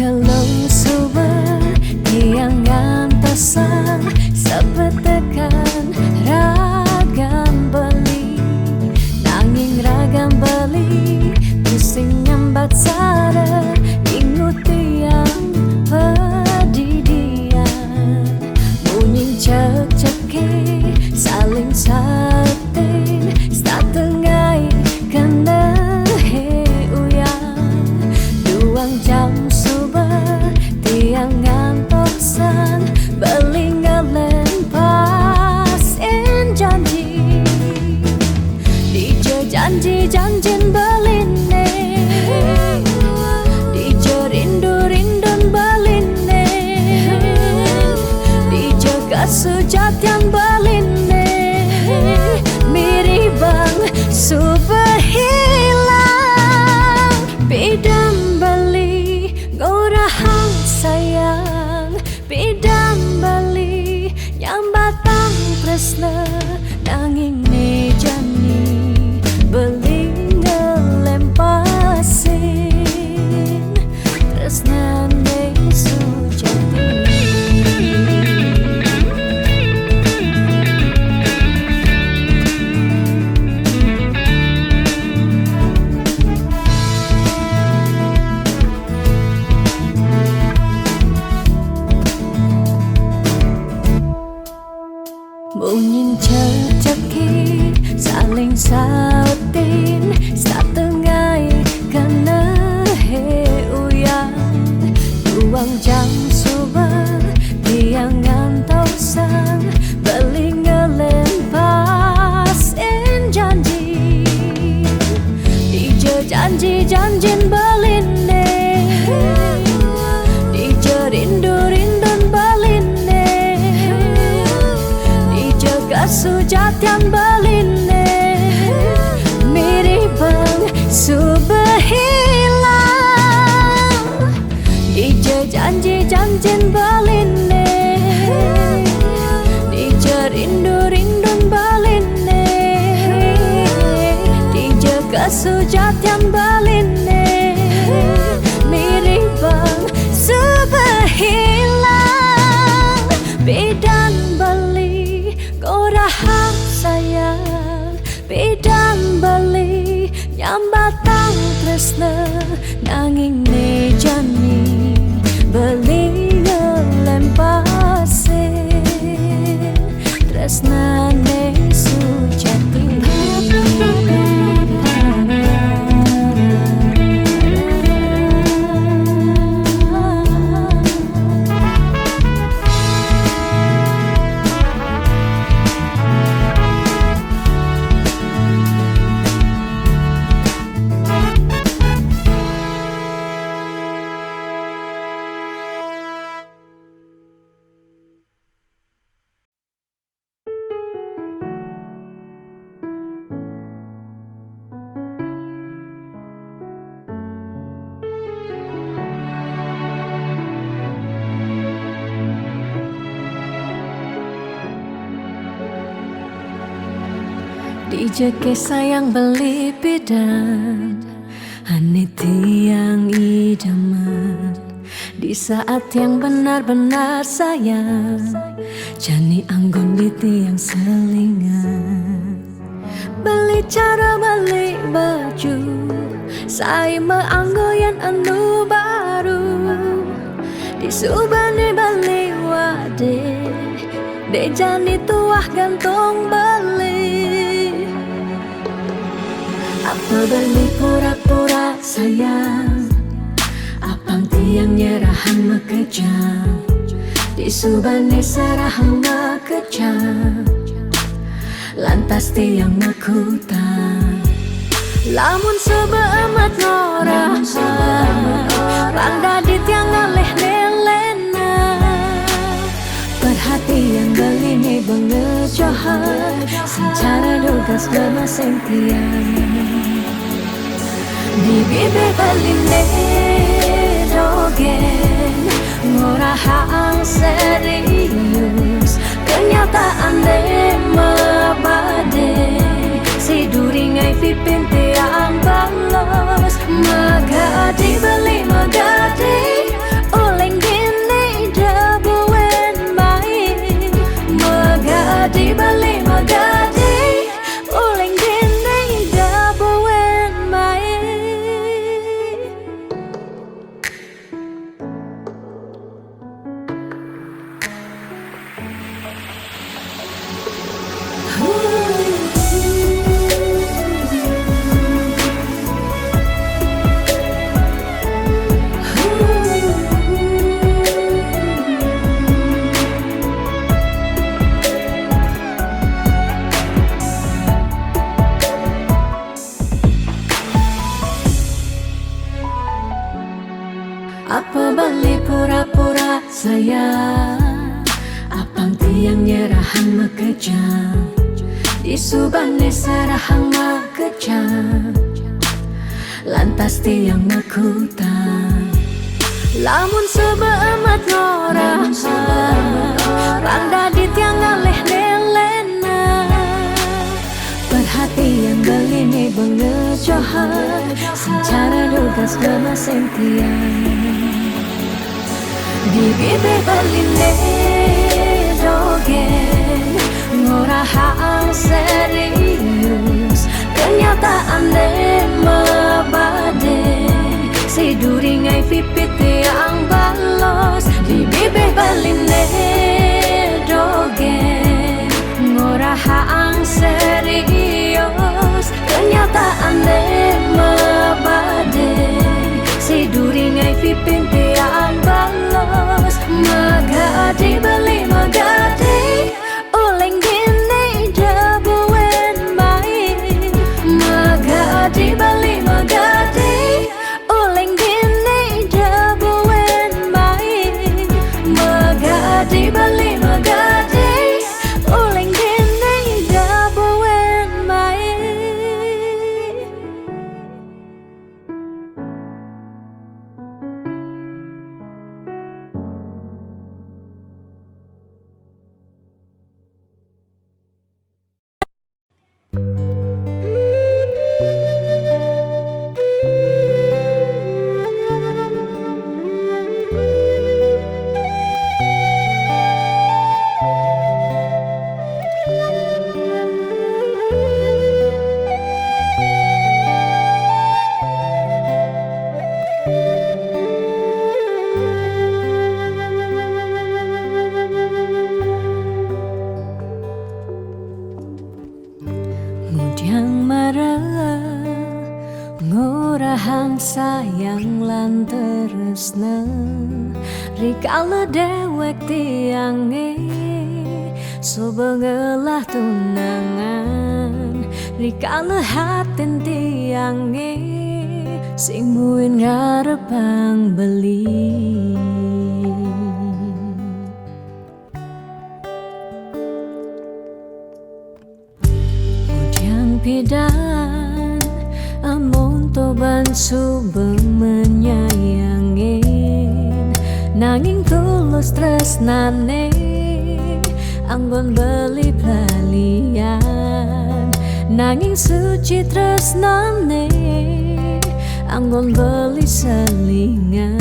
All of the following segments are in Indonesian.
Kalung sumber tiang ngantosan sepetekan ragam beli nanging ragam beli pusing nyambat sare ingut tiang pedidian bunyi cek-ceki saling satin statengai kena he uyang duang jam tiang ngantosan belingalen pasin janji janjin beline DJ rindu-rindun beline DJ kesejatian beline miribang subhilang bidam beli ngorahang sayang bidam beli nyambatang tresna nanging mejani beli ngelempasin tresna ne sujati. Bunyin cek-ceki saling sautin satengai kena he uyang duang jam subuh tiang ngantosan belingelen pasin janji DJ janjin beline DJ rindu-rindun beline kesujatian beline miribang subhilang DJ janjin beline DJ rindu-rindun beline DJ kesujatian beline miribang subhilang bidan beli ngorahang sayang bidam beli nyambatang tresna nanging mejani beli ngelempasin tresna ne sujati. DJ sayang beli bidan Hani tiang idaman di saat yang benar-benar sayang Jani anggon di tiang selingan beli cara beli baju saya meanggoyan anu baru di subane beli wade de jani tuah gantong beli apa beli pura-pura sayang apang tiang nyerahan makejam di subane serahan makejam lantas tiang makutang lamun sebeemat norahan rangda di tiang ngaleh nelena perhatian beli nih bengejohan secara dogas bemaseng tiang di bibir beli dogen ngorahang serius kenyataan de mabade si duringai pipin tiang balos magadi beli magadi pura-pura sayang, apang tiang nyerahan mekejam, di subane serahang mekejam, lantas tiang mekutang. Lamun sebeemat ngorah, randa di tiang ngaleh nelena, perhatian beline bengejohan, secara dugas gemaseng tiang. Di bibir beline dogen, ngorahang serius, kenyataan mebade, si duringai pipit yang balos. Di bibir beline dogen, ngorahang serius, kenyataan mebade, si duringai pipit yang balos. Magadi beli magadi, oleng gini jabuen main. Magadi beli magadi, oleng gini jabuen main. Magadi beli magadi, oleng gini jabuen main. Ngudyang marah, ngorahang sayang lan tresna, rikala dewek tiange, so bengelah tunangan, rikala hatin tiange, sing muin ngarepang beli. Pidan amon toban subeng menyayangin, nanging tulus tresnane anggon beli pelalian, nanging suci tresnane anggon beli selingan.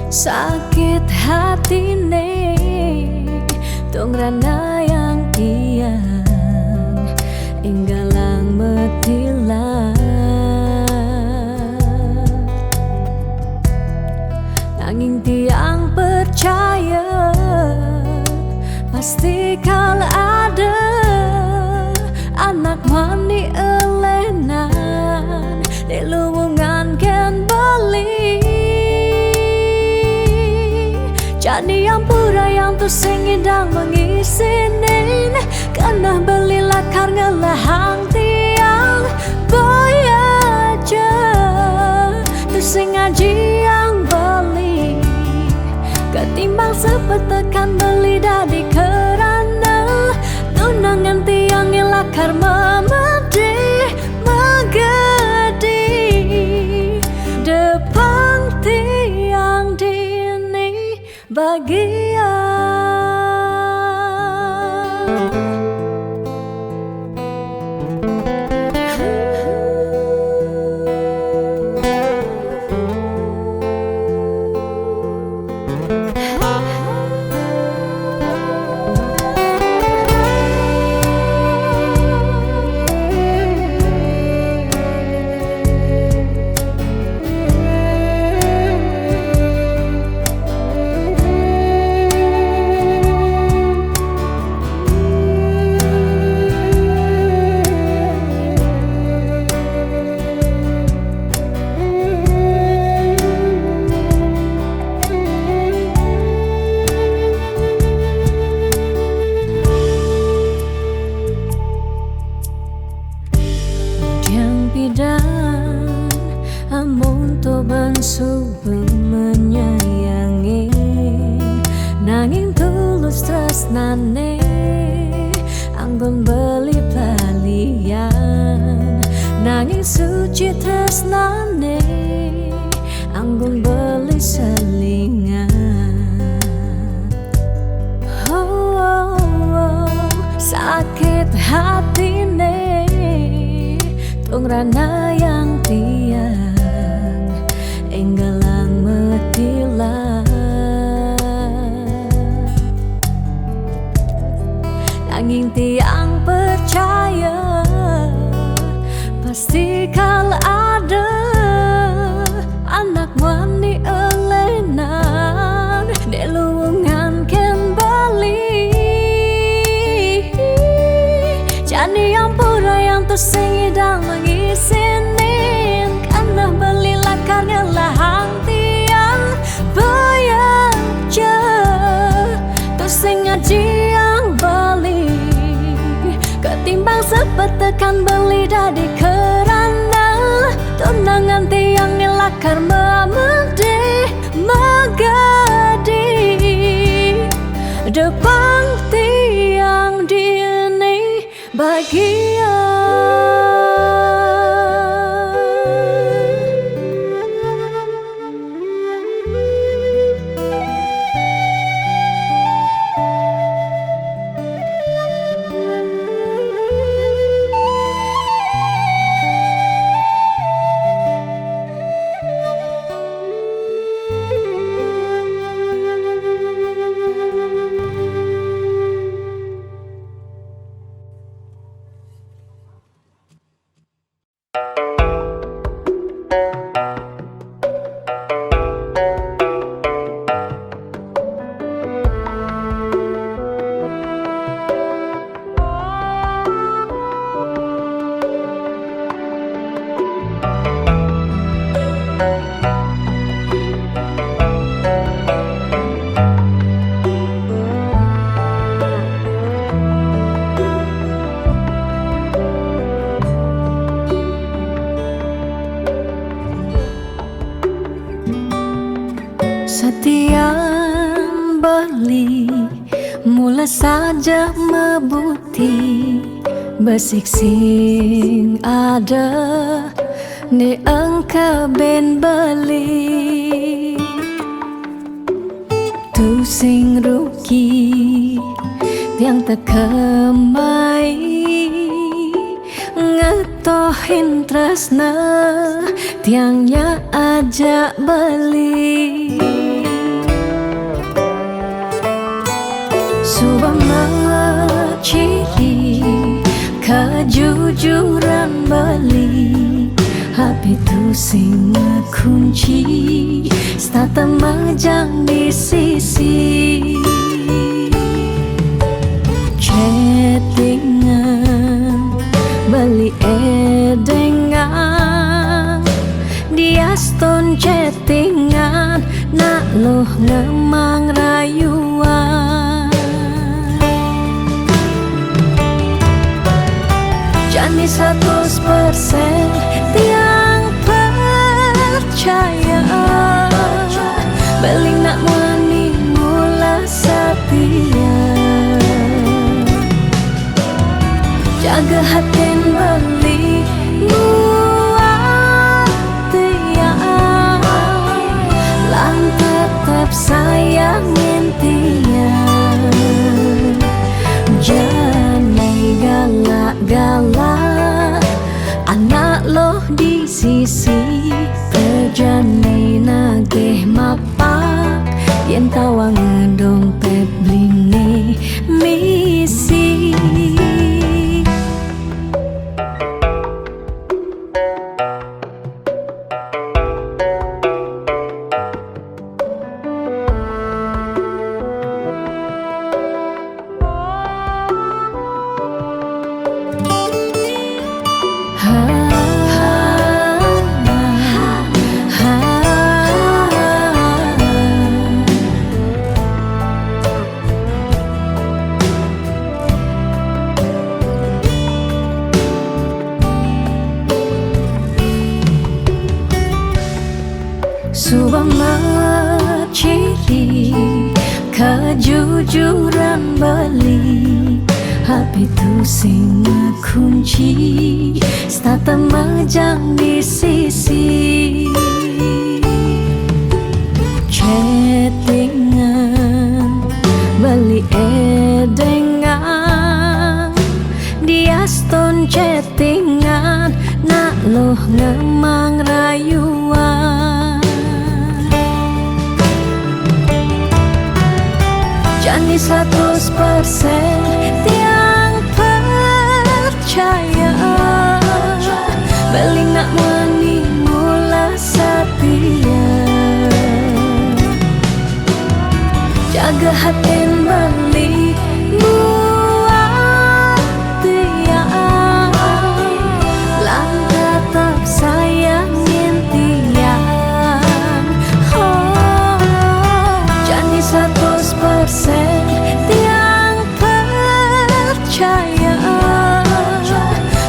Sakit hatine tong rana yang tiang, inggalang metilan, nanging tiang percaya pasti kal ada anak mani elenan di luwungan ken beli. Jadi yang pura yang tu sing idang mengisinin, karena beli lakar ngelahang tiang boy aja, tu sing ngaji yang beli, ketimbang sepetekan beli dadi kerana tunangan tiang lakar memedi magadi depan tiang dini bagian. namun to bensu menyayangi nanging tulus tresnane anggun beli balian nanging suci tresnane anggun beli selingan. Sakit hati tung rana yang tiang enggalang metilah nanging tiang percaya pasti kal ada anak wani elenan de luwungan ken bali jani yang pura yang tersing idang mengisinin karena beli lakarnya lahang tiang bayar je tersing ngaji yang beli ketimbang sepet tekan beli dari kerana tunangan tiang ni lakar memede magadi depan tiang dini bahagia. Setiap beli mula saja mebuti besik sing ada ni engkau ben beli tu sing rugi tiang tekemai ngetohin tresna tiangnya ajak beli subang ciri kejujuran beli hati tu sing kunci stata majang di sisi chattingan beli edengan dia stone chattingan nak loh ngemang rayuan jani 100% tiang percaya beli nak wani mula setia jaga hati beli buat tiang lan tetap sayangin tiang jangan galak-galak anak loh di sisi terjani nageh mapak yen tawang dompet blingi misi Subama ciri kejujuran beli HP tu sing kunci stata majang di sisi chattingan beli edengan dia stone chattingan nak loh ngemang rayuan Jani 100% tiang percaya beli nak mani mula setia jaga hatin beli buat tiang lang tetap sayangin tiang Jani 100% tiang percaya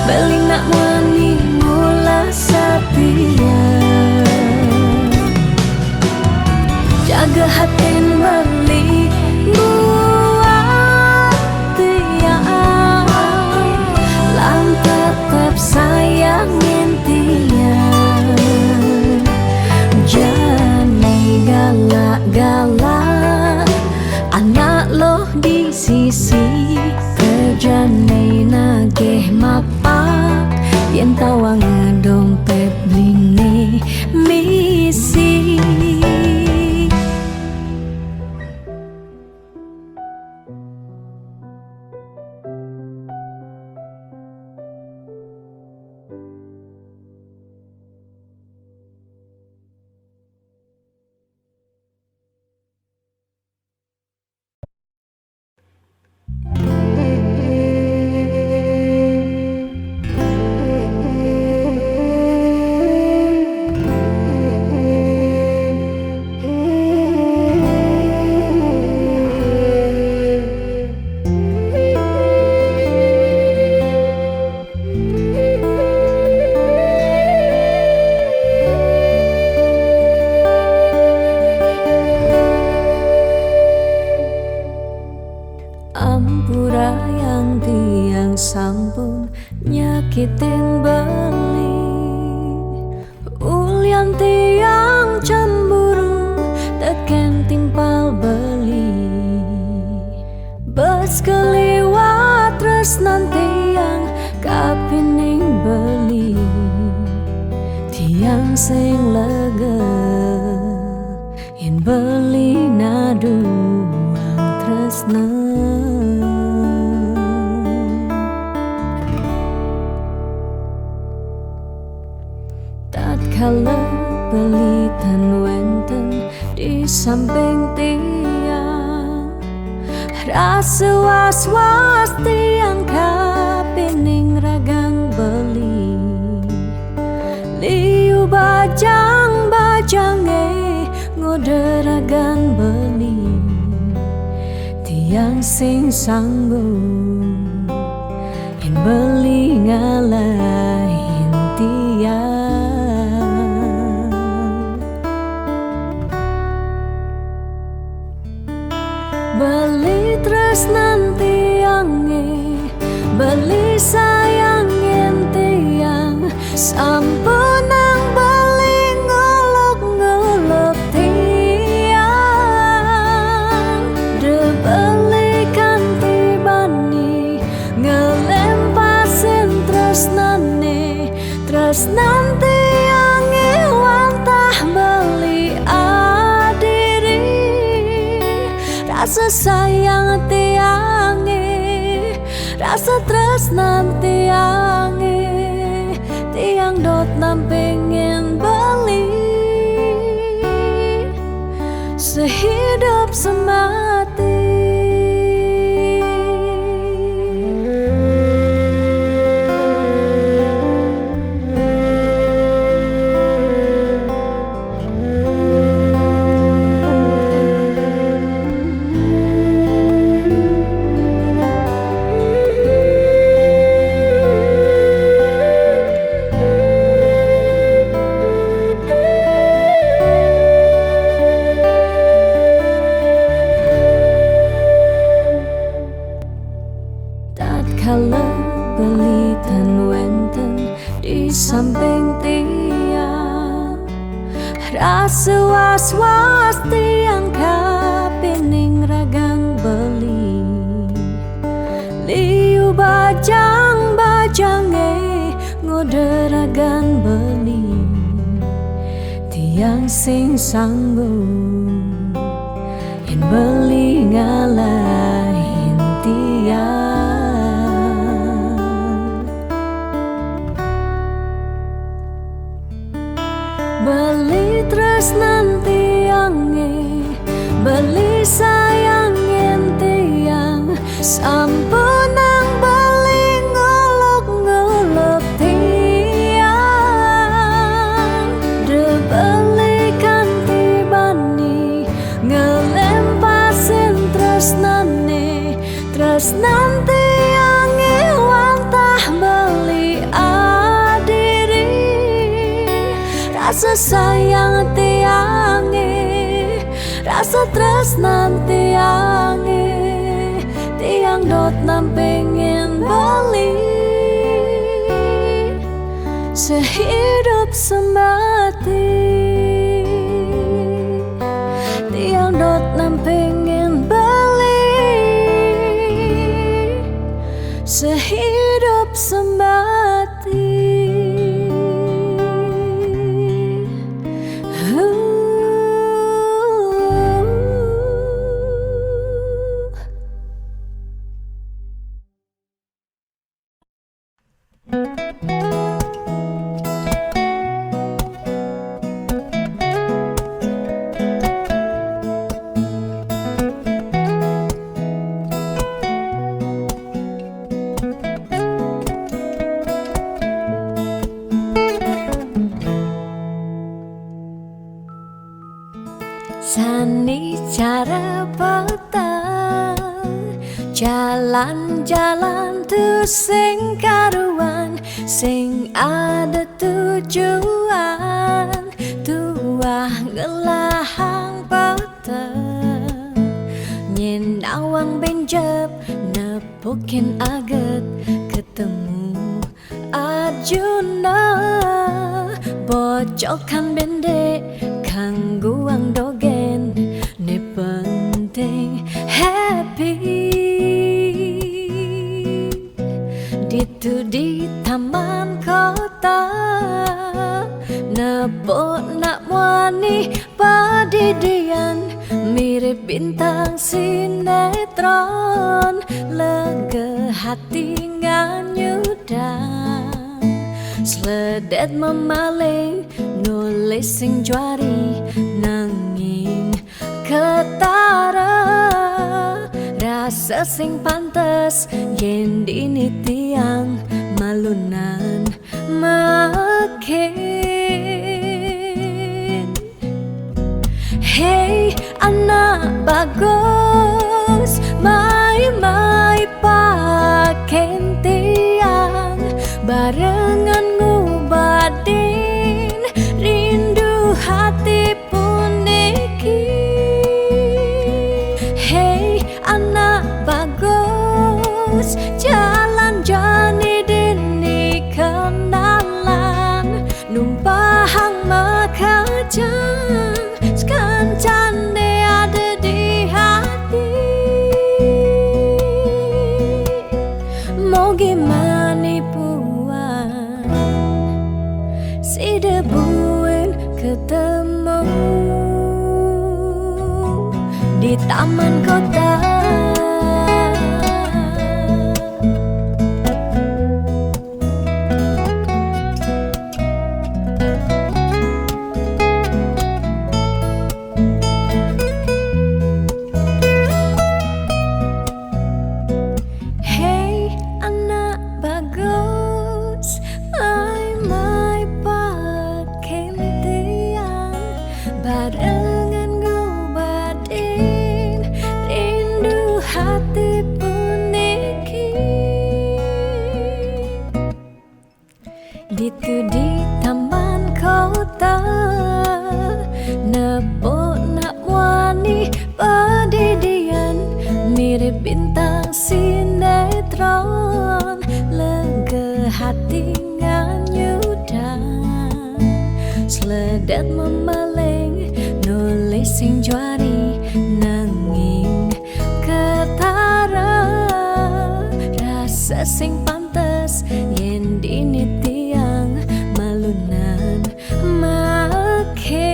beli nak mani mula setia jaga hatin beli buat tiang lang tetap sayangin tiang jani galak-galak anak loh di sisi kerjane nageh mapak yen tawang dompet bline misi Ampura yang tiang sampun nyakitin beli ulian tiang cemburu teken timpal beli bes keliwat terus nanti yang kapining beli tiang sing lega yen beli naduang tresna tatkala beli tan wenten di samping tiang rasa was-was tiang kapining ragang beli liu bajang-bajange ngoderagan beli tiang sing sanggup yen beli ngalahin tiang beli tresnan tiange beli sayangin tiang sampun nang beli ngolok-ngolok tiang de beli kanti bani ngelempasin tresnane tresnan tiange wantah beli adiri rasa sayang tiange rasa tresnan tiange tiang dot nampingin beli sehidup semati rasa was-was tiang kapining ragang beli liu bajang-bajange ngode ragang beli tiang sing sanggung yen beli ngalahin tiang beli tresnan tiange beli sayangin tiang sampun nang beli ngolok-ngolok tiang de beli kanti bani ngelempasin tresnane tresnan tiange wantah beli adiri rasa sayang tiange rasa tresnan tiange tiang dot nam pengen bali sehidup semati tiang dot nam pengen bali sehidup semati. Sani cara petang jalan-jalan tuh sing karuan sing ada tujuan tuah ngelahang petang nyen awang benjep nepukin aget ketemu Arjuna bocokan bendek kangguang dogen ne penting happy ditu di taman kota nebok nak wani padidian mirip bintang sinetron lega hati nganyudan sledet memaling nulis sing juari nanging ketara rasa sing pantes yen dini tiang malunan makin hey anak bagus mai paken tiang barengan ngubadin rindu hati pun niki hey anak bagus jalan jani dini kenalan numpahang makajang sekancan de ada di hati mau gimana puan si debuin ketemu di taman kota. Hey anak bagus mai pakai tiang barengan ngobadin rindu hati pun niki ditu di taman kota nepok nak wani padidian mirip bintang sinetron lega hati nganyudan sledet memelih sing juari nanging ketara rasa sing pantes yen dini tiang malunan makin.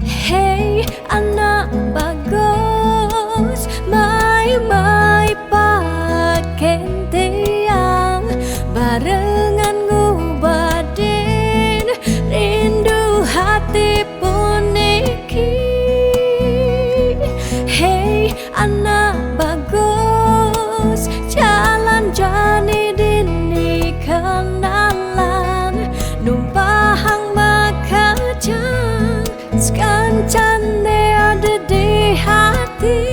Hey anak bagus mai paken tiang barengan ngubadin rindu hati puniki. Hey anak bagus jalan jani dini kenalan numpahang makajang sekancane ada di hati.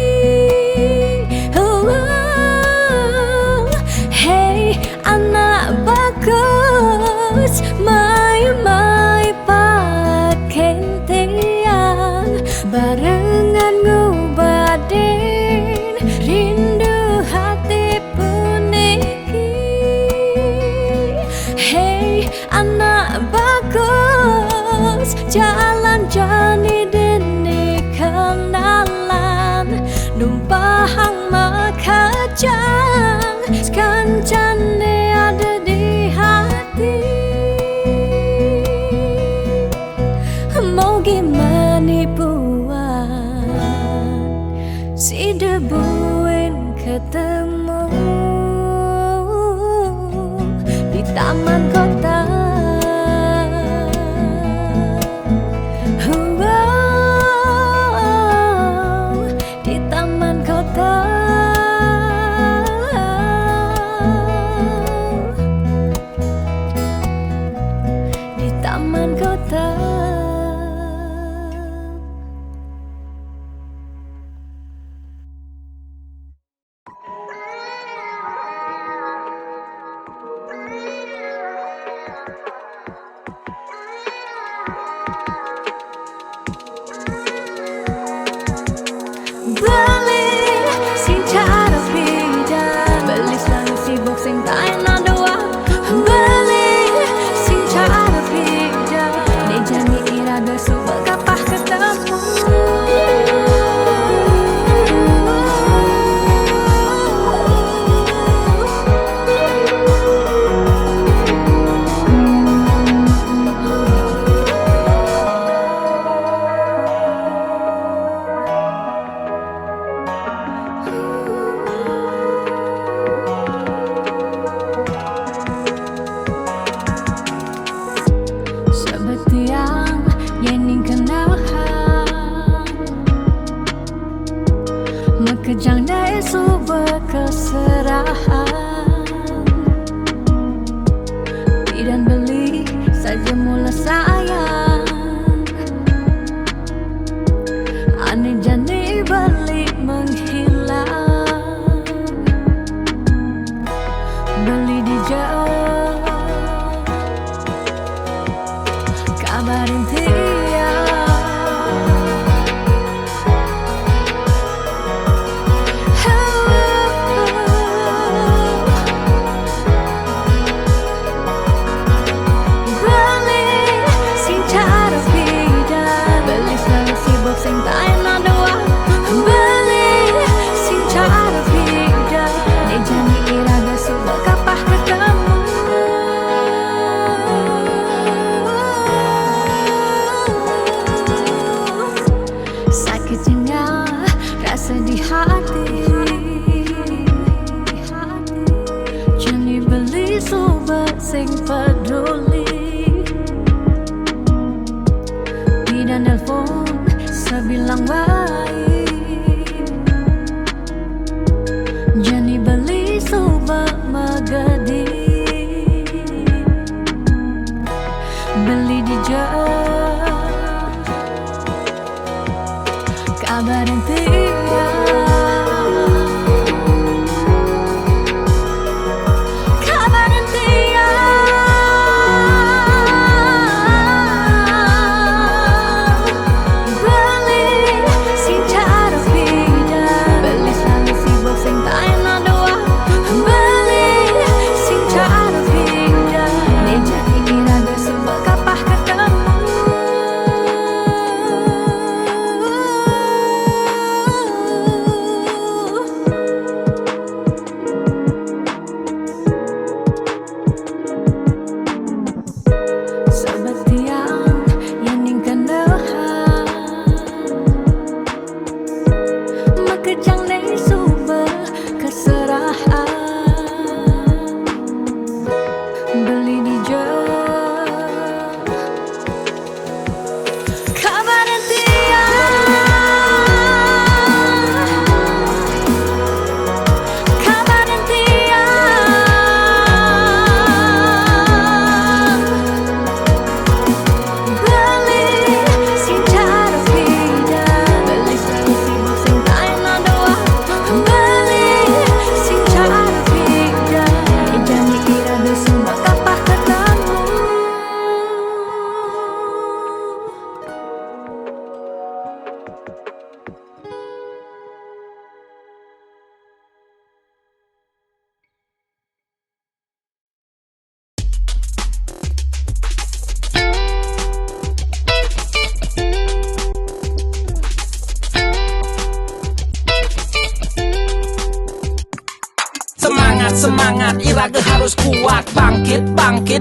Hey anak bagus mai paken tiang barengan ngubadin rindu hati puniki. Hey anak bagus jalan jani dini kenalan numpahang makajang sekancane ada di hati. Mau gimana buat si debuin ketemu di taman kota. Di taman kota. Di taman kota. Beli sing cara beda, beli selalu sibuk sing tak enak doa. Beli sing cara beda, dia janji irada suka kapah ketemu. Sebetiang yening kenahan mekejang daya suber keserahan. Bidan beli saja mula sayang aneh jani balik menghilang. Beli di jauh kabarin tiang. Beli sing cara beda, beli selalu sibuk sing tak enak doa. Beli sing cara beda, dia janji irada suka kapah ketemu. Sakitnya rasa di hati, jani beli sobat sing peduli. Bidan nelfon sebilang baik, jani beli sobat magadi. Beli di jauh kabarin tiang. Kabarin tiang. Beli sing cara beda, beli selalu sibuk sing tak enak doa. Beli sing cara beda, dia jadi irada suka kapah ketemu.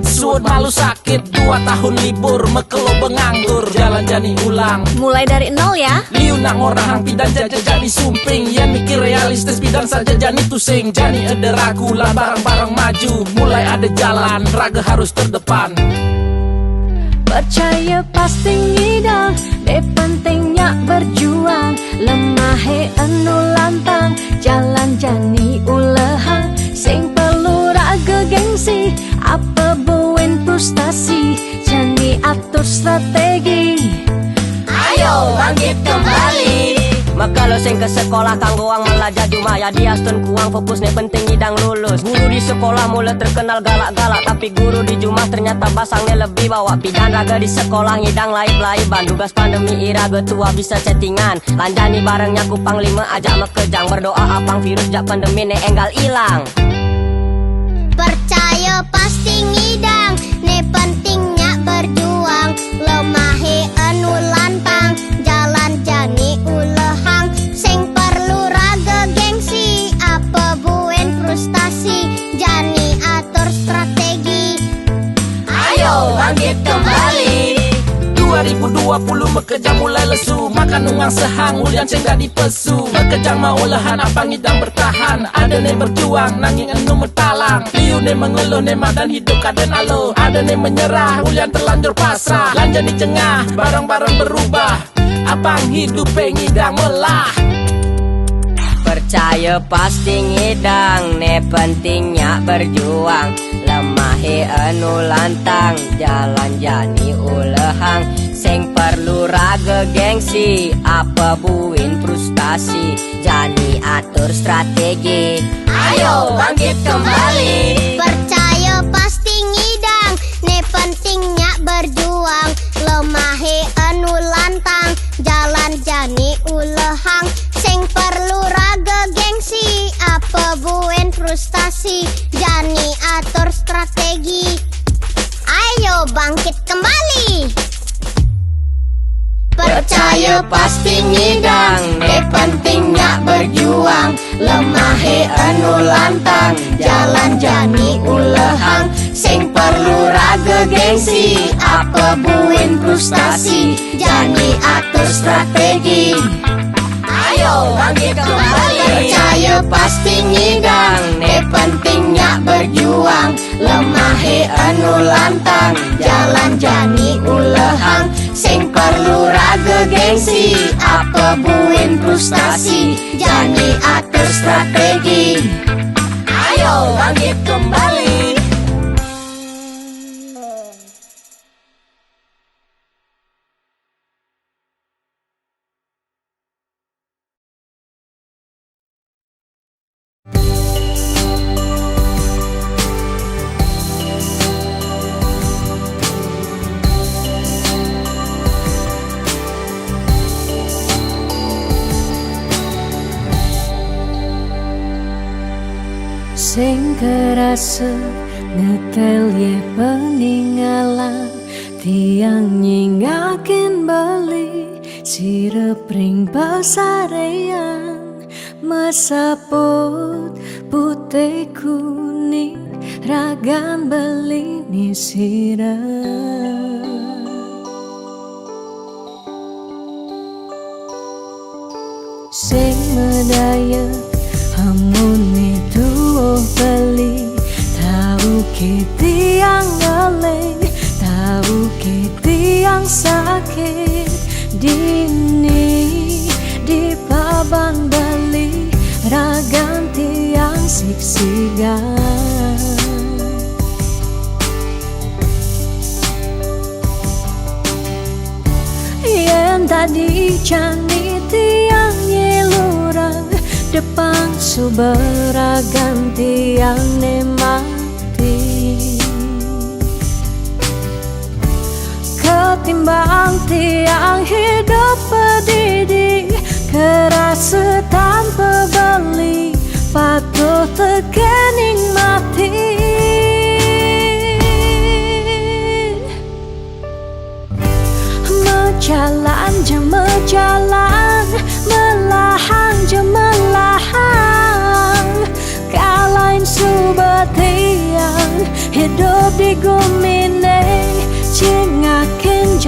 suut malu sakit, 2 tahun libur, mekelo benganggur, jalan jani ulang. Mulai dari nol ya. Liu nak ngorang pidan jaja jadi sumping, ya mikir realistis pidan saja jani tusing. Jani ada ragu lah barang-barang maju, mulai ada jalan, raga harus terdepan. Percaya pasti ngidang, de pentingnya berjuang. Lemah he anu lantang, jalan jani ulehang. Sing perlu raga gengsi, apa buen frustasi, jani atur strategi. Ayo bangkit kembali. Maka lo sing ke sekolah kanggo ang melajah jumaya dia stun kuang fokus nih penting ngidang lulus. Guru di sekolah mulai terkenal galak-galak, tapi guru di Jumah ternyata basangnya lebih bawa. Pidan raga di sekolah ngidang laib-laiban, tugas pandemi iraga tua bisa chattingan. Lanjani barengnya kupang 5 ajak mekejang, berdoa apang virus jak pandemi ne enggal ilang. Percaya pasti ngidang, ne pentingnya berjuang. Lemahe anu lantang, jalan jani ulehang. Sing perlu raga gengsi, apa buen frustasi, jani atur strategi. Ayo bangkit kembali. 2020 mekejang mulai lesu, makan uang sehang ulian cengga di pesu. Mekejang mau lehan apa ngidang bertahan, ada ne berjuang nanging enu metalang. Liu ne mengeluh ne madan hidup kaden alo, ada ne menyerah ulian terlanjur pasrah. Lanjut di jengah barang-barang berubah, abang hidup ngidang melah. Percaya pasti ngidang, ne pentingnya berjuang. Lemahe anu lantang, jalan jani ulehang. Sing perlu raga gengsi, apa buin frustasi, jani atur strategi. Ayo bangkit kembali. Percaya pasti ngidang, ne pentingnya berjuang. Lemahe anu lantang, jalan jani ulehang. Sing perlu raga gengsi, apa buen frustasi, jani atur strategi. Ayo bangkit kembali. Percaya pasti ngidang, ne pentingnya berjuang. Lemahe anu lantang, jalan jani ulehang. Sing perlu raga gengsi, apa buin frustasi, jani atur strategi. Ayo bangkit kembali. Percaya pasti ngidang, ne pentingnya berjuang. Lemahe anu lantang, jalan jani ulehang. Sing perlu raga gengsi, apa buin frustasi, jani atur strategi. Ayo bangkit kembali. Sing kerasa ngetel ye peninggalan, tiang nyingakin bali sirepring pasarean. Mesaput putih kuning ragan beli ni sirah. Sing medaya hamuni tuh beli, tahu kiti yang galeng, tahu kiti yang sakit. Dini di paban beli, ragan tiang siksigan. Yang tadi cani tiang nyelurang, depan suberagam tiang ne mati. Ketimbang tiang hidup pedidi, kerasa tanpa beli, patuh tekening mati. Mejalan je mejalan, melahang je melahang. Kalain subatian hidup di gumi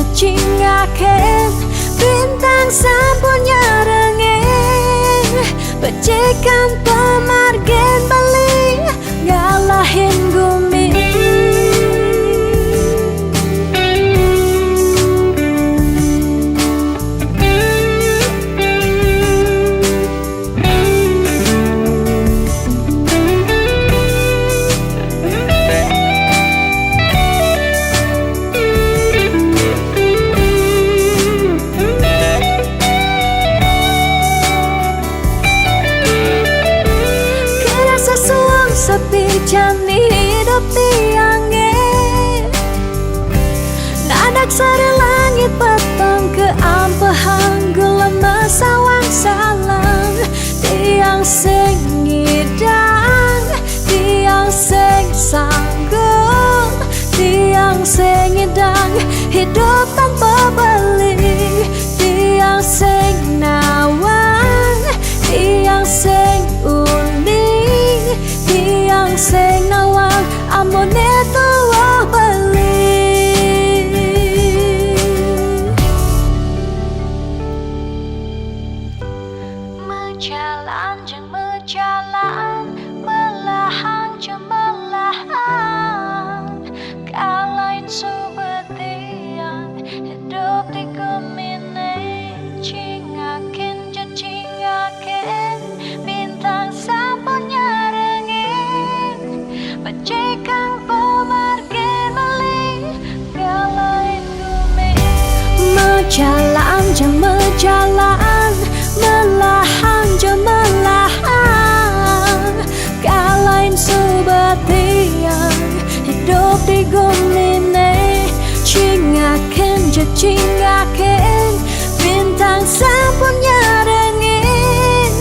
cecingaken bintang sampurnya rengeng becikan pemargen Bali ngalahin gumi. Sepi jani hidup tiangnya nadak sari langit petang ke ampehan gulama sawang salang tiang sing ngidang tiang sing sanggup tiang sing ngidang hidup tanpa beli tiang sing nawang tiang sing uning tiang sing nawang amone tuwa beli. Mejalan jeng mejalan melahan jeng melahan kalain subetian hidup di gemine cingakin jen cingakin bintang sampurnya becikan pemargen Bali galain gumi. Mejalan jeng mejalan melahan jeng melahan galain subatian hidup di gumine cingaken je cingaken bintang sampurnya rengin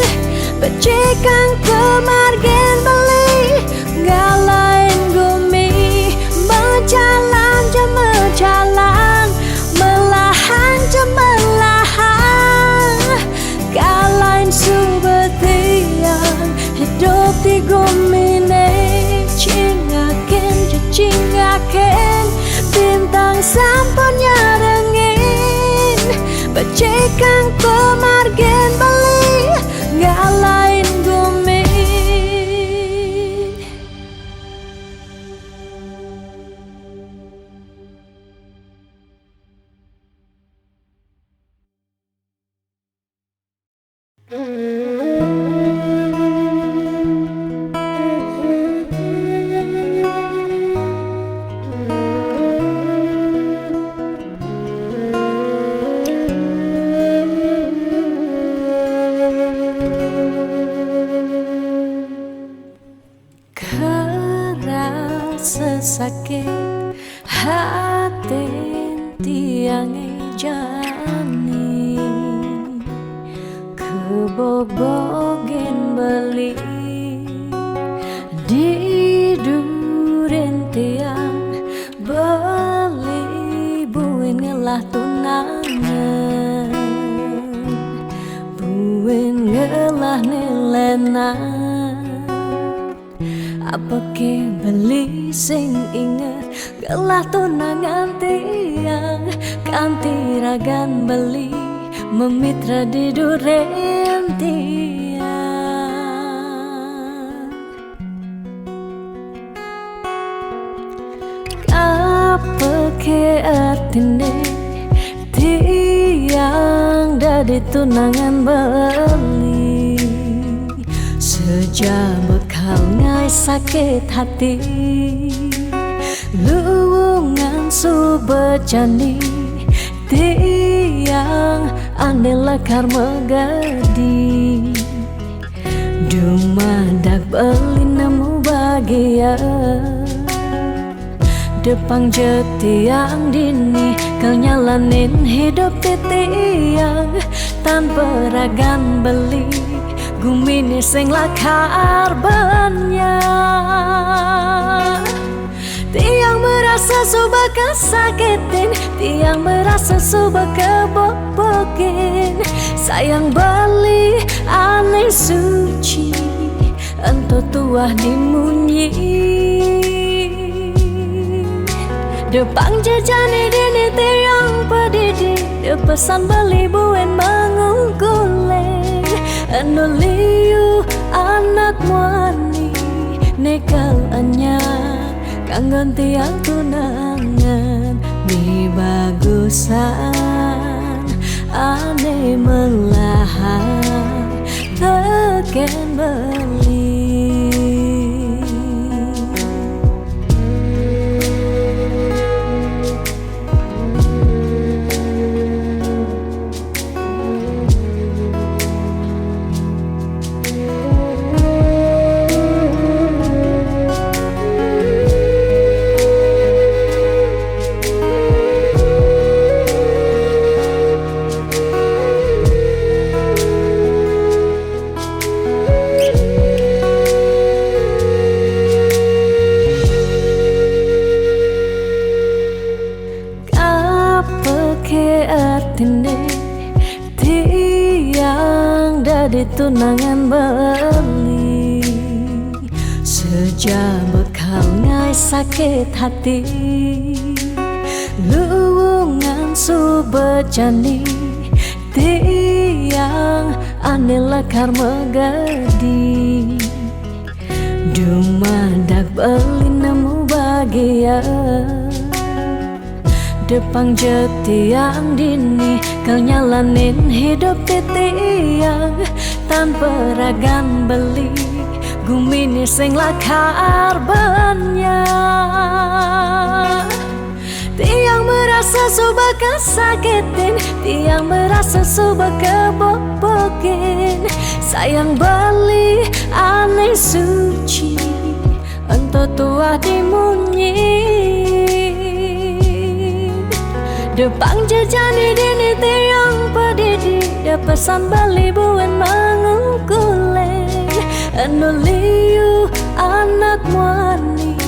becikan pemargen Bali ngalain gumi. Mejalan jam mejalan melahan jam melahan ngalain subetian hidup di gumine cingaken je cingaken bintang sampurnya rengin becikan pemargen Bali ngalain gumi. Kerasa sakit hati tiang jani kebobogen beli di duren tiang beli buin ngelah tunangan buin ngelah nilenan apa ke beli sing inget gelah tunangan tiang kanti ragan beli memitra di duren tiang apa ke artine tiang dari tunangan beli sejak bekal ngai sakit hati luwungan subejani tiang ande lekar megadi dumadak beli nemu bahagia depang jetiang dini kenyalanin hidup tiang tanpa ragan beli gumini sing lakar banyak tiang merasa suba kesakitin tiang merasa suba kebobokin sayang beli aneh suci ento tuah dimunyi depang jejani dini tiang pesan beli buen mangungkule anu liu anak wani nekal anyar kanggon tiang tunangan mi bagusan ane melahan teken beli. Tiang dari tunangan beli sejak bekal ngai sakit hati luwungan subejani tiang ane lekar megadi dumadak beli nemu bahagia Depang jetiang dini kau nyalanin hidup titiang tanpa ragan beli gumini sing lakar banyak. Tiang merasa suba kesakitin, tiang merasa suba kebobokin. Sayang beli aneh suci, entah tua dimunyi. Depang jejani dini tiang pedidi, da pesan beli buen mangungkulen. Anu liu anak wani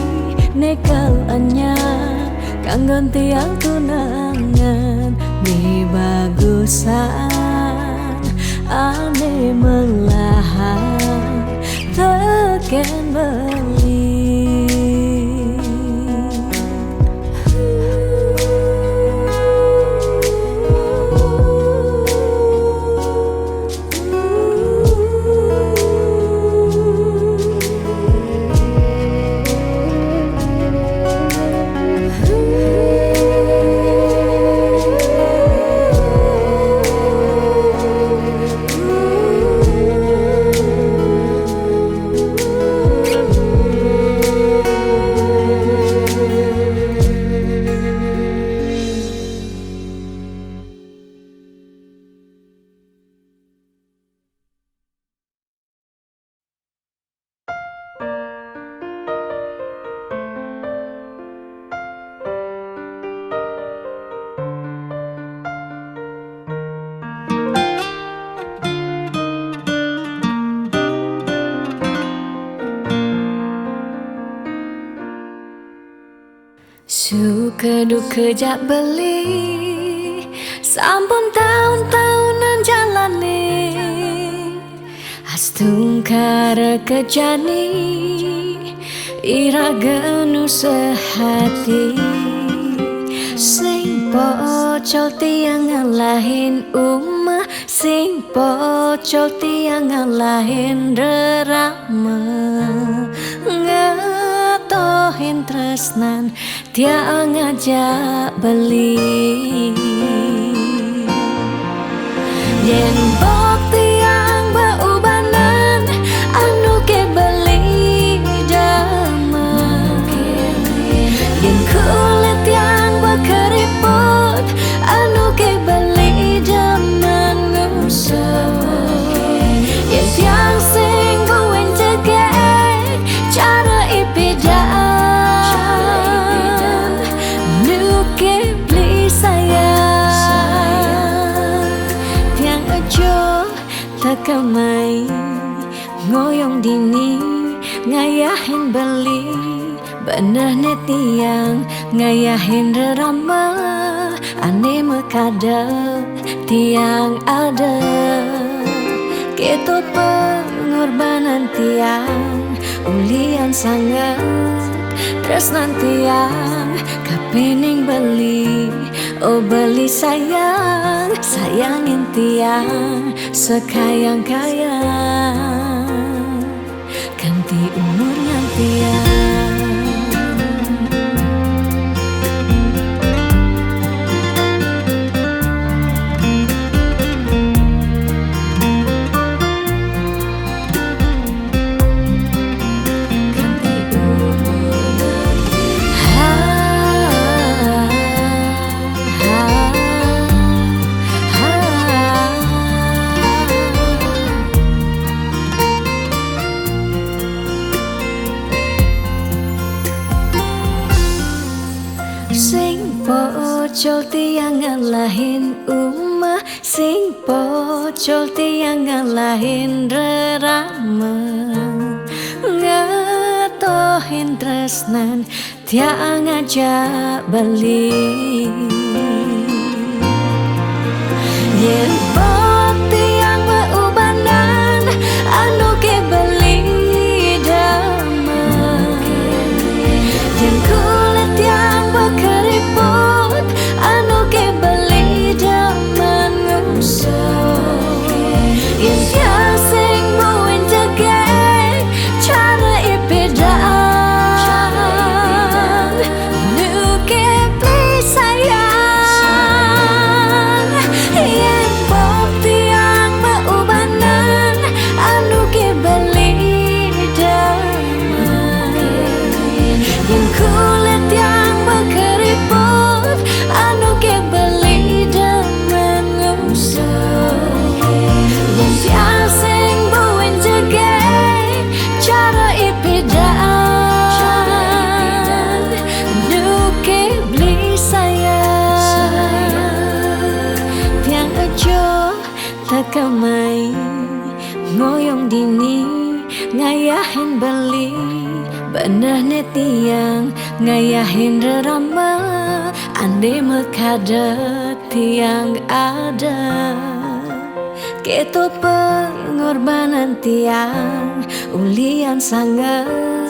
nekal anyar kanggon tiang tunangan mi bagusan ane melahan teken beli. Suka duka jak beli sampun tahun-tahunan jalani astung kara kejani iraganu sehati sing pocol tiang ngalahin umah sing pocol tiang ngalahin rerama ngatohin tresnan tiang ngajak beli yen bok tiang beubanan anu ke beli damai yen kulit tiang bekeriput anu ke beli zaman usah yen tiang sing buen cegek cara ipidan Takamai ngoyong dini ngayahin beli benah netiang ngayahin rerama ane mekadap tiang ada ketut pengorbanan tiang ulian sangat tresnan tiang kapening beli Oh beli sayang, sayangin tiang sekayang-kayang, ganti umurnya tiang. Sing pocol tiang ngalahin umah, sing pocol tiang ngalahin rerama, ngatohin tresnan tiang ngajak beli. Yen pok tiang beubanan anu ke beli dama, yen kulit tiang berkeriput anu ke beli dama ngusuk. Yen tiang sing buin jegek cara ipedaan nu ke beli sayang. Yen pok tiang beubanan anu ke beli dama, yen kulit tiang berkeriput anu ke beli dama ngusuk. Yen tiang sing buin jegek cara ipedaan nu ke beli sayang. Tiang aja tekamai ngoyong dini ngayahin beli, bener ne tiang ngayahin rerama, ande mekadet tiang ada. Keto pengorbanan tiang ulian sangat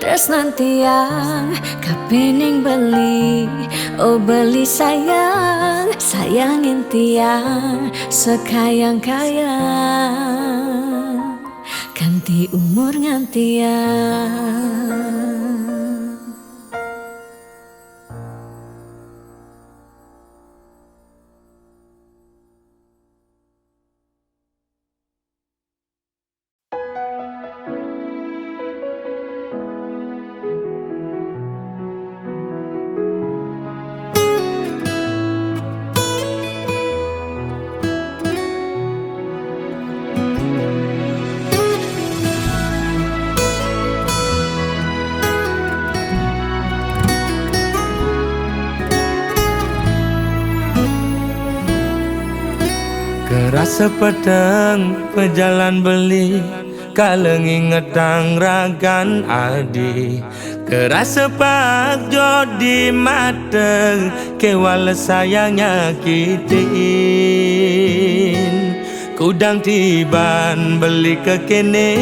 tresnan tiang kapening beli. Oh beli sayang, sayangin tiang sekayang-kayang, ganti umur ngantiang. Kerasa pedang pejalan beli, kaleng ingetang ragan adi. Kerasa pak jodi mata, kewala sayang nyakitin. Kudang tiban beli ke kene,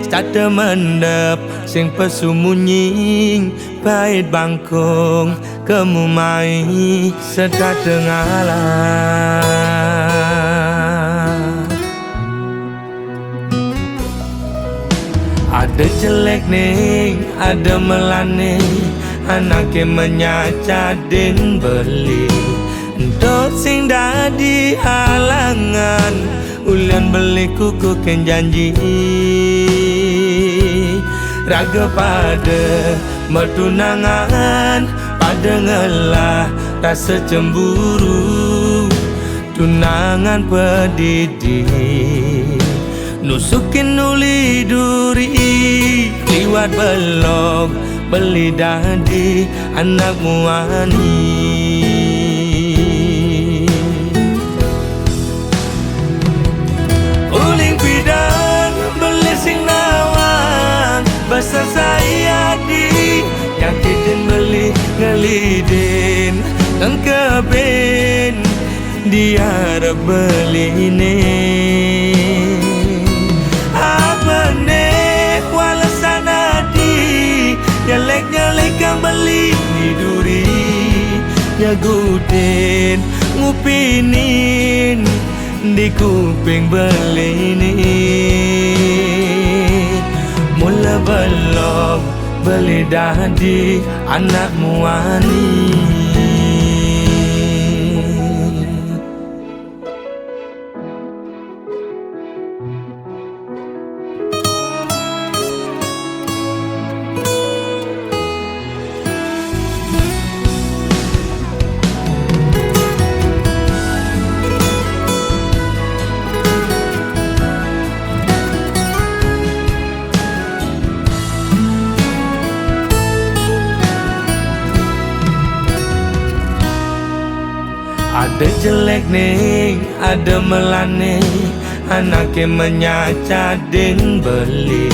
starte mendep sing pesumunying, pahit bangkong kemumai sedat dengalah. Ada jelek nih, ada melane, anaknya menyacadin beli. Dot sing dadi halangan, ulian beli kuku ken janji. Raga pada mertunangan, pada ngelah rasa cemburu. Tunangan pedidi, nusukin uli duri, liwat belok beli dadi anak muani. Uling pidang beli sing nawang, basa saya di yang kidin beli ngelidin dan keben dia beli ini. Nyalek-nyalek kang beli di duri, Jaguten ngupinin di kuping belini. Mula belum beli dadi anakmu ani. Ada jelek nih, ada melane, anaknya menyacadin beli.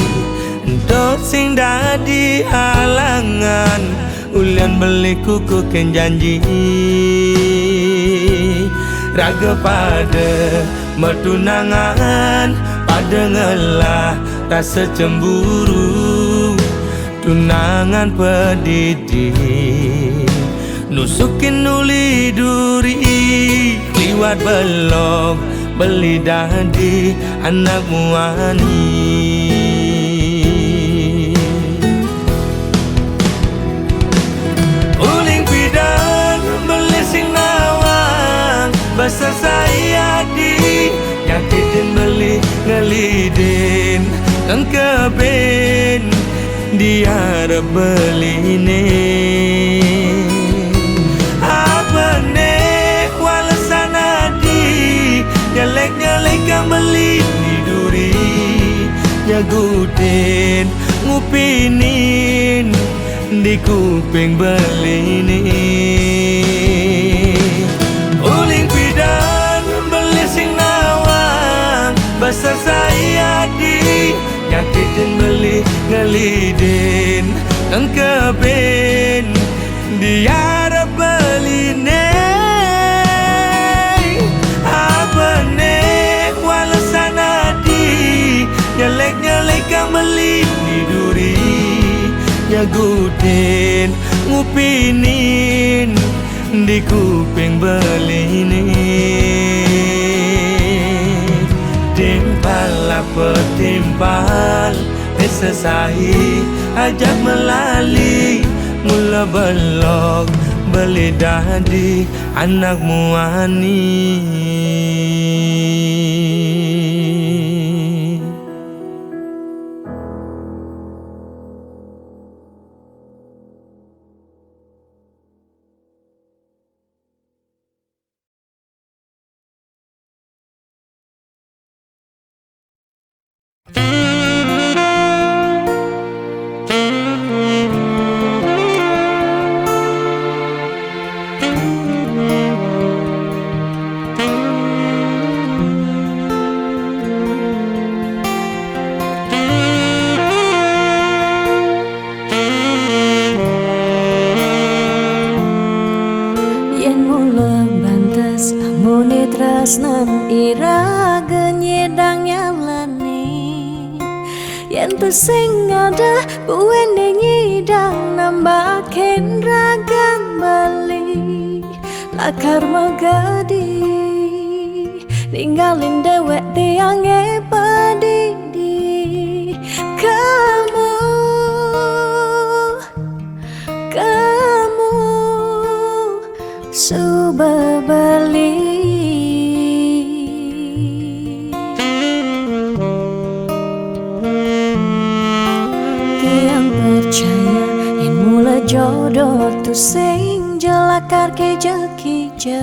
Untuk sing dadi alangan, ulian beli kuku ken janji. Raga pada mertunangan, pada ngelah rasa cemburu. Tunangan pedidi nusukin nuli duri, liwat belok beli dadi anakmu ani. Uling pidan beli sing nawang, basah saya di nyakitin beli ngelidin dan keben diharap beli ini. Nyelek-nyelek kang beli di duri, Jaguten ngupinin di kuping belini. Uling pidan beli sing nawang, basah saya di nyakitin beli ngelidin dan keben diharap beline. Nyelek-nyelek kang beli di duri, Jaguten ngupinin di kuping belini. Timpal apa timpal, sesahi ajak melali. Mula belok beli dadi anakmu ani. Tresnan iraga nyedang nyalani, yen tu sing ada buwene nyidang nambahin ragan bali. Lakar magadi ninggalin dewek tiange padidi. Kamu suba bali. Percaya yang mula jodoh tu sing jelakar ke jekija.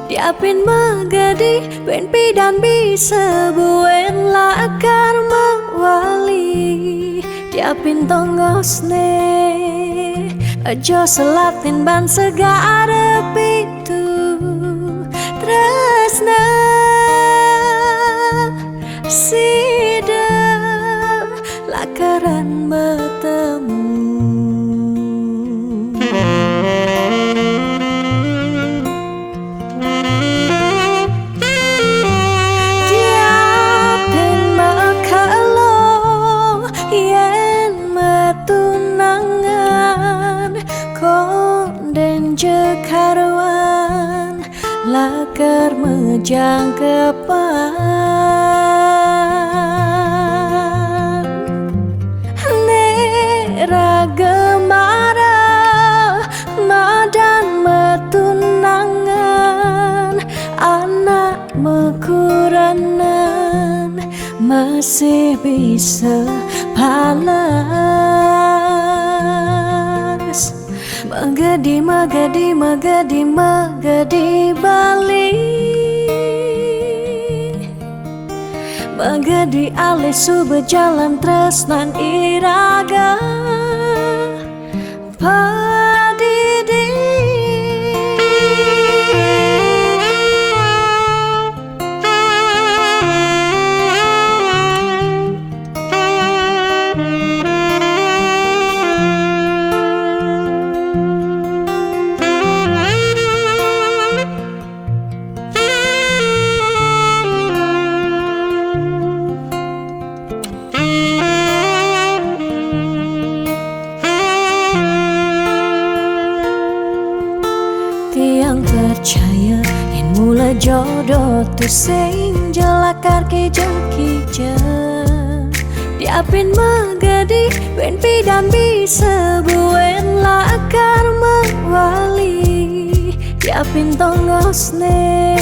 Diapin magadi ben pidan bisa buen lakar mawali. Diapin tongosne aja selatin ban segara pitu tresna sidam lakaran bertemu. Diapin makalo yen matunangan konden je karuan lakar mejang kepan nera gemara madan metunangan anak mekuranan masih bisa palas Magadi, magadi, magadi, magadi Bali Magadi alisu berjalan tresnan iraga Padidi Tiang percaya yang mula jodoh tu sing jelakar kijang-kijang Diapin magadi ben pidan bisa buen lakar mewali Diapin tongosne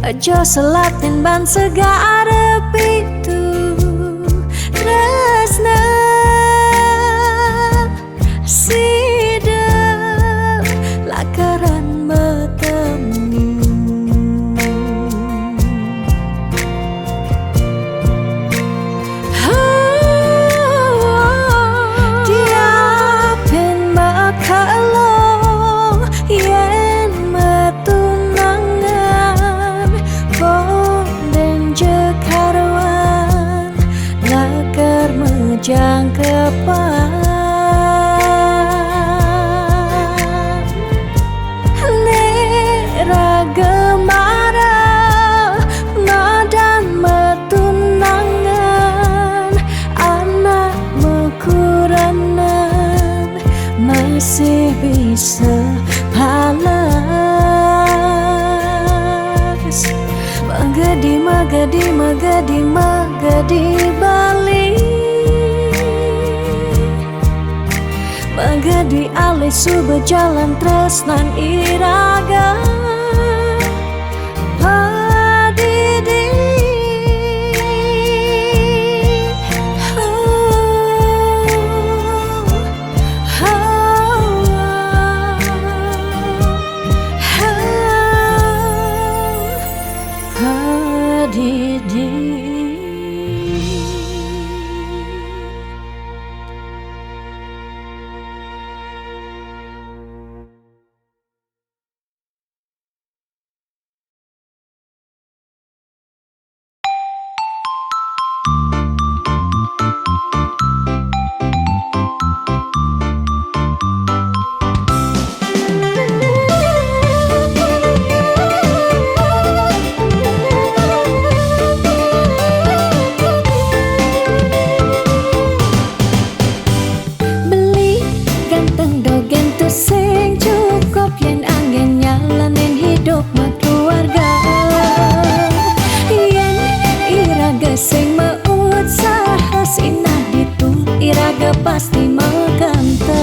aja selatin ban segara pitu Resna sidang lakaran bertemu Diapin bakalo yen metunangan bonden jekaruan lakar mejang kepan Gemara madan metunangan anak mekuranan masih bisa palas Magadi, magadi, magadi, magadi Bali Magadi alisu berjalan tresnan iraga Padidi pasti mengkantar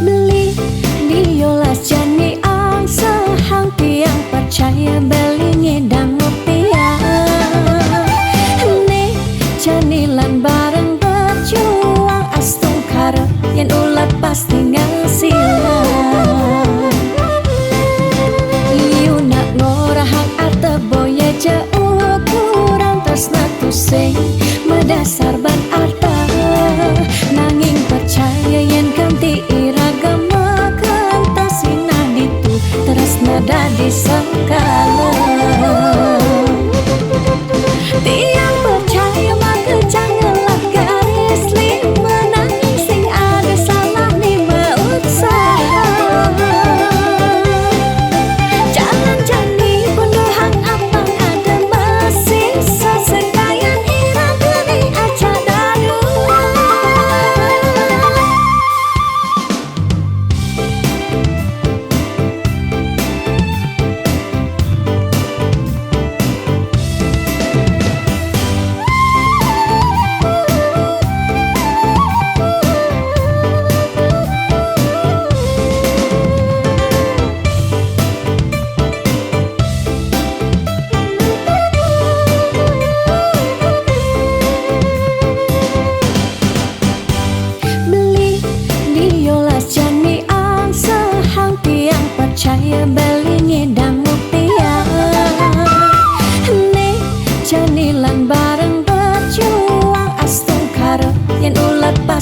Beli diolas jani ang sahang tiang percaya beli ngedang ngopiang Nih janilan bareng berjuang astung karep yang ulat pasti ngasilan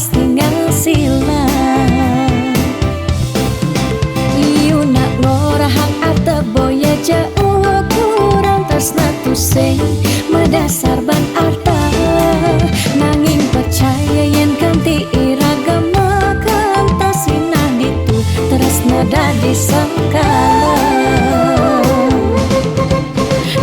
pasti ngasilan. Iu nak ngorahang arte boya jauh kurang tresna tu sing medasar ban arta. Nanging percaya yen kanti iragama kantasina ditu tresna dadi sangkala.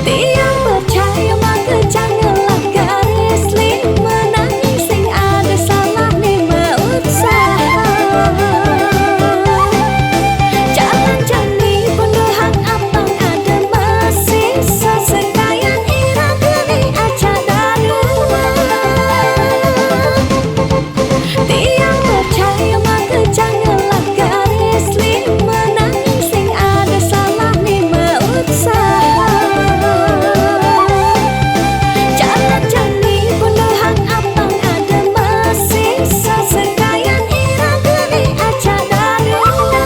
Tiang percaya maka janganlah garis lima, nanging sing ada salah ni usaha. Jalan jani penuhan abang ada masih sesekayan irama ni aja darua. Tiang percaya maka janganlah garis lima, nanging sing ada salah ni usaha. Jalan jani penuhan abang ada masih sesekayan irama ni aja darua.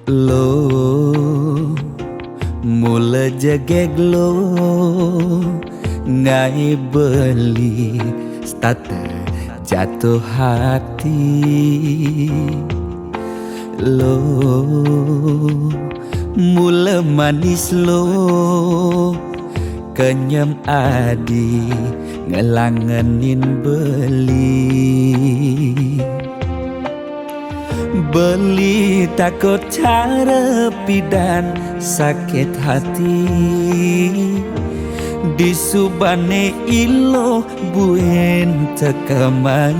Lo mula jegeg lo ngai beli starter jatuh hati. Lo mula manis lo kenyam adi ngelangenin beli takut cara pidan sakit hati. Di subane ilo buen tekamai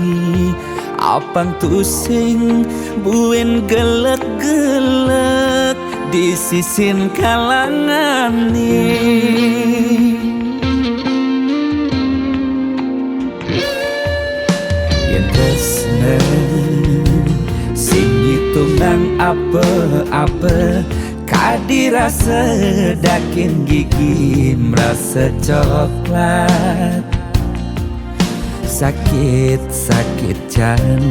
apang tusing buen gelek-gelek di sisin kalangan ni. Yang tresna sing hitungan apa-apa kadirasa dakin gigi merasa coklat. Sakit-sakit jan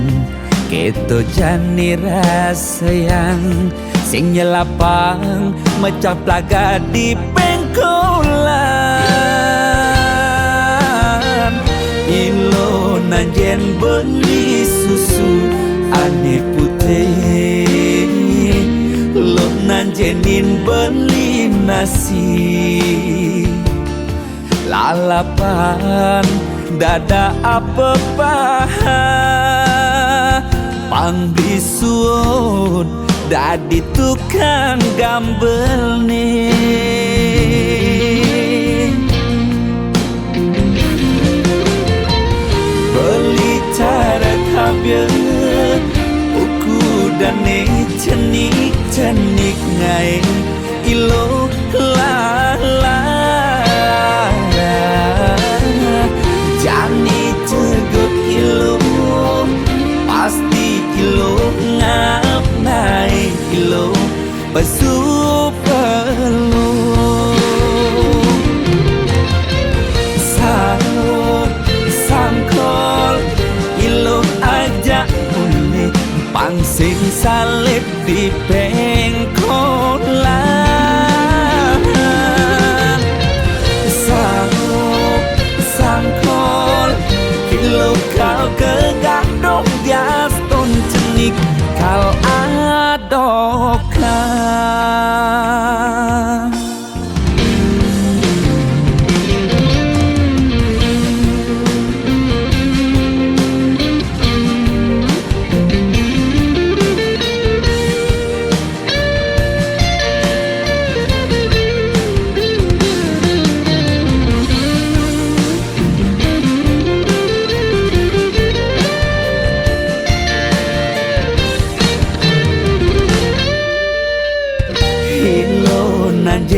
keto jani rasa yang sing nyelapang mecah plaga di pengkolan. Ilo nanjen beli susu ane putih, lo nanjenin beli nasi. Lalapan dada apa paha pangbisuun dadi tukang gambel nih. Beli cara kabel uku dan cenik ngai ilo lala jani cegot ilo pasti ilo ngap naik ilo basu perlu sangkol ilo aja uni pangsing salib di pengkolan. Sangkol ilo kau kegadong dias ton cenik kau adokkan.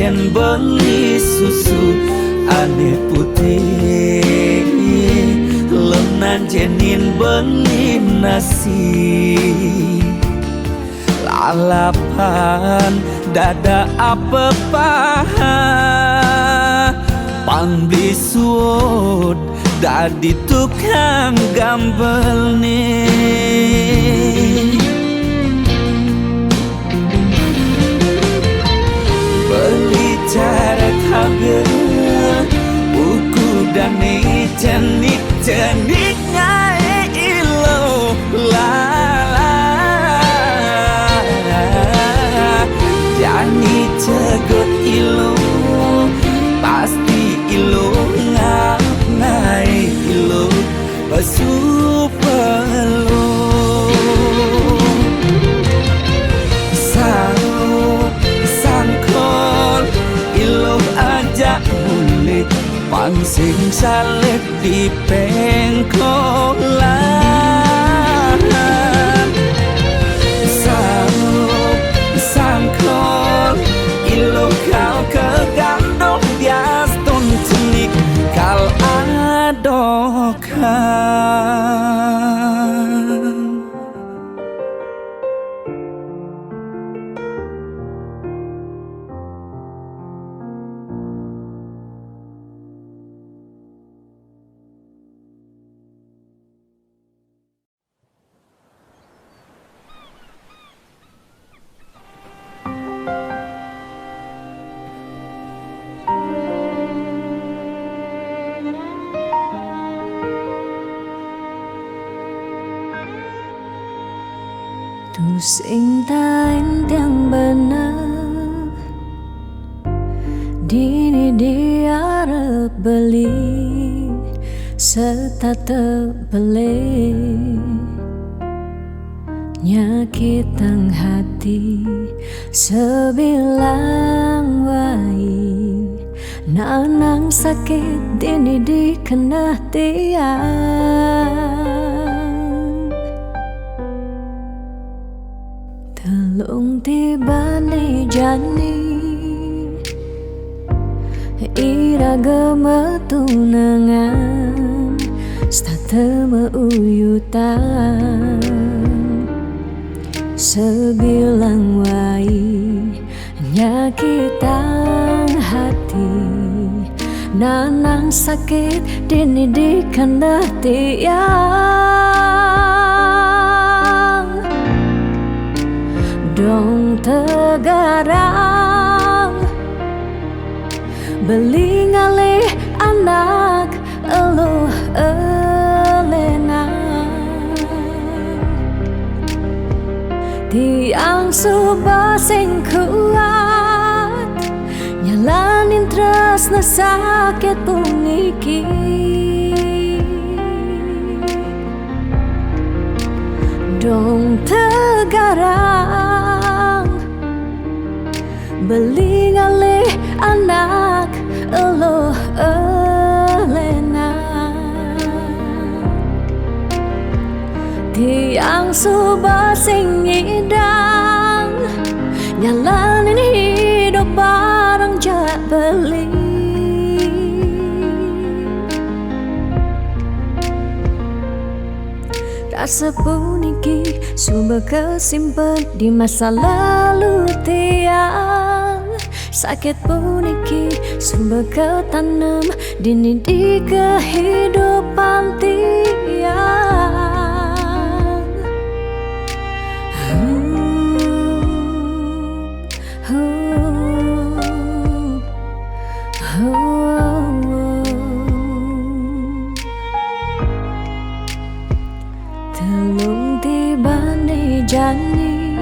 janjian beli susu aneh putih, lenan jenin beli nasi, lalapan dada apa paha, pang beli suot dadi tukang gambel nih. Beli cara tabe buku dan jenik ngai ilo la jani cegot ilo pasti ilo ngai ilo basu pelo sangkol ilo aja mulik pangsing salep di pengkolan sangkol ilo kau kegandong bias ton cenik kal adokan. Tu sing tain tiang benar dini dia beli serta terbeli nyakitan hati sebilang wai nanang sakit dini dikena tiang telung tiba ni jani iraga metunangan stata meuyutan sebilang wai nyakitan hati nanang sakit dini dikena tiang dong tegarang beli ngalih anak eluh elena tiang subah sing kuat nyalanin tresna sakit pungiki dong tegarang beli ngalih anak eluh elena tiang subah sing ngidang nyalanin hidup bareng jak beli rasa puniki subah kesimpan di masa lalu tiang sakit puniki subah ketanam dini di kehidupan tiang telung tibane jani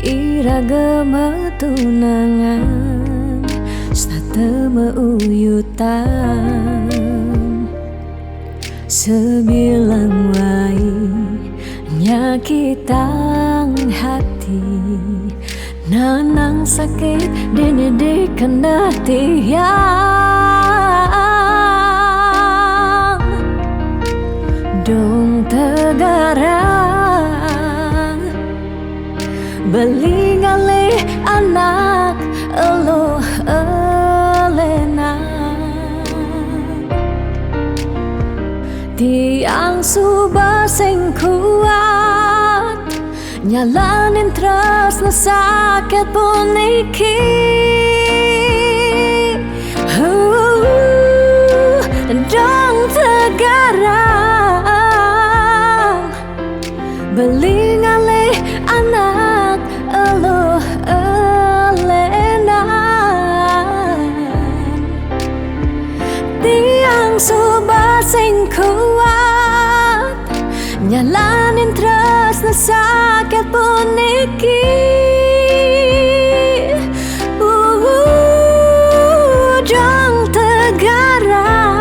iraga metunangan stata meuyutan sebilang wai nyakitan hati nanang sakit dini dikena tiang dong tegarang Belingali anak elo elena tiang subah sing kuat nyalanin terus na sakit pun iki dong tegarang belingali anak elo elena tiang subah sing kuat nyalanin terus na sakit pun iki dong tegarang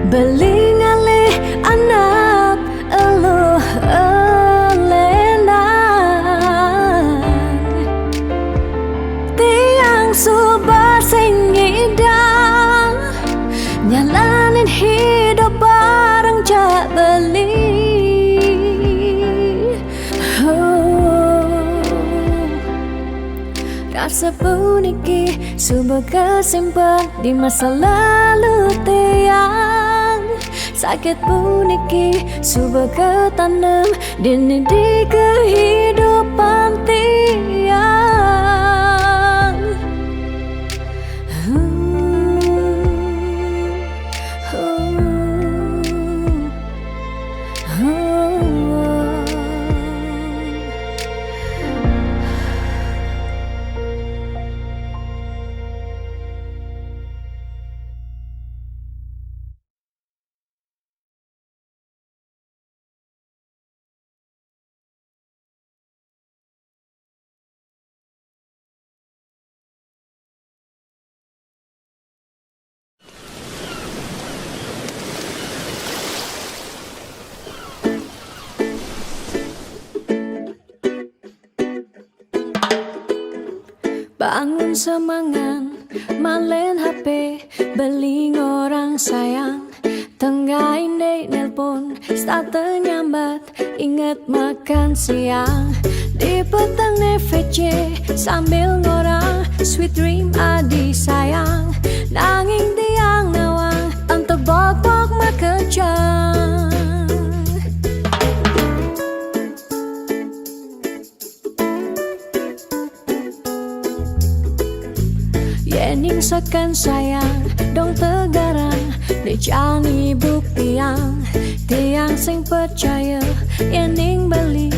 belingali anak elo elena tiang subah sing idang nyalanin hidup bareng jak beli rasa puniki subah kesimpan di masa lalu tiang sakit puniki subah ketanam dini di kehidupan tiang bangun semangan, malen HP, beling orang sayang. Tengah ini nelpon, start nyambat, inget makan siang. Di petang VC, sambil ngorang, sweet dream adi sayang. Nanging tiang nawang, untuk bok-bok makejang. Yening sekan sayang dong tegarang dijani buktiang tiang sing percaya yening beli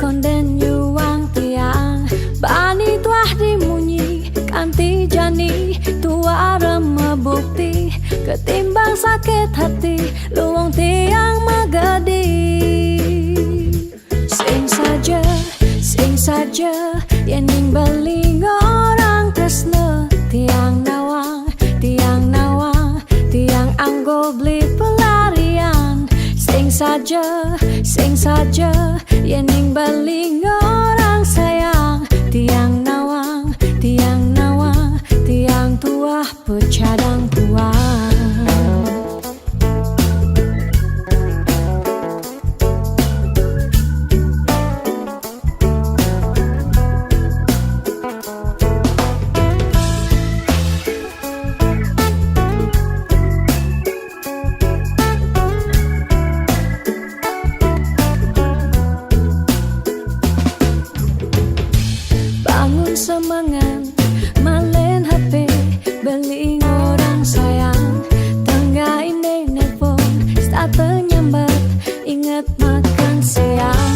konden yuang tiang bani tuah dimunyi kanti jani tua rema bukti ketimbang sakit hati luang tiang magadi sing saja yening beli orang tresno tiang nawang, tiang anggo beli pelarian. Sing saja, yening baling orang sayang. Tiang nawang, tiang tua pecadang tua. Semangat, malen HP, beling orang sayang. Tengah ini nelpon, start nyambat, inget makan siang.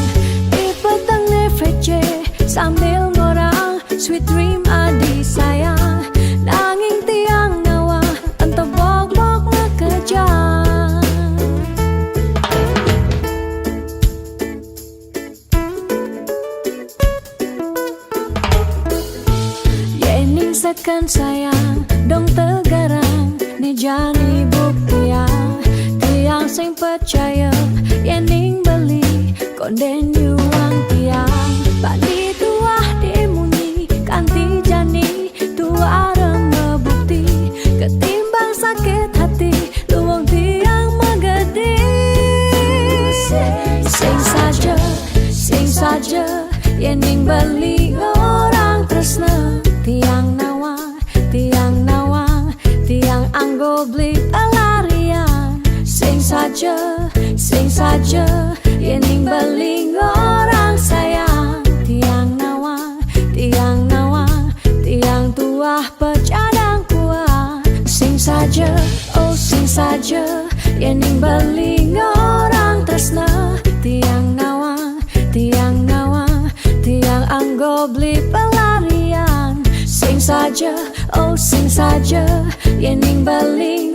Di petang VC, sambil ngorang, sweet dream adi sayang. Nanging tiang nawa, entah bok-bok ngekejang. Sekan sayang dong tegarang nejani buktiang tiang sing percaya yening beli konden yuang tiang bani tuah dimunyi kanti jani tua rema bukti ketimbang sakit hati luang tiang magadi sing saja beli orang tresna tiang nawang, tiang nawang, tiang anggo beli pelarian. Sing saja, yening beli orang sayang. Tiang nawang, tiang nawang, tiang tua pecadang kuah. Sing saja, oh sing saja, yening beli orang tresna tiang nawang, tiang nawang, tiang anggo beli pelarian. Sing saja, oh sing saja, yening beli